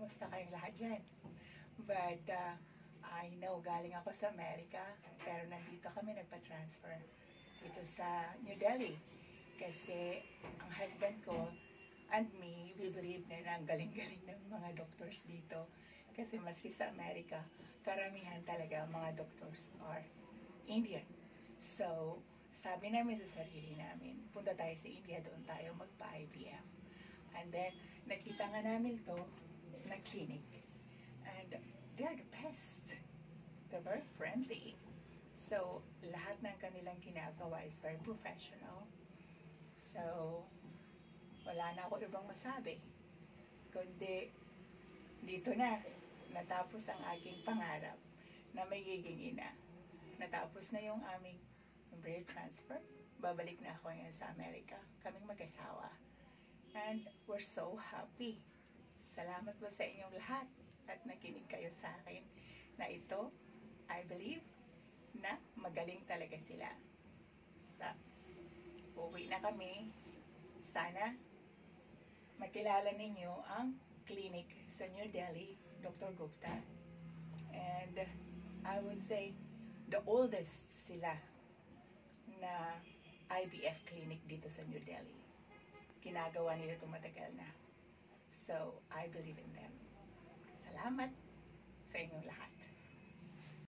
Kumusta kayong lahat dyan? But I know galing ako sa Amerika, pero nandito kami nagpa-transfer dito sa New Delhi. Kasi ang husband ko and me, we believe na ang galing-galing ng mga doctors dito. Kasi maski sa Amerika, karamihan talaga mga doctors are Indian. So, sabi namin sa sarili namin, punta tayo sa India, doon tayo magpa-IVF. And then, nakita nga namin to na clinic. And they are the best. They're very friendly. So, lahat ng kanilang ginagawa is very professional. So, wala na ako ibang masabi. Kundi, dito na, natapos ang aking pangarap na magiging ina. Natapos na yung aming embryo transfer. Babalik na ako ngayon sa Amerika. Kaming mag-asawa. And we're so happy. Salamat po sa inyong lahat at nakinig kayo sa akin na ito, I believe, na magaling talaga sila. Uwi na kami. Sana makilala ninyo ang clinic sa New Delhi, Dr. Gupta. And I would say, the oldest sila na IVF clinic dito sa New Delhi. Ginagawa nila itong matagal na. So, I believe in them. Salamat sa inyong lahat.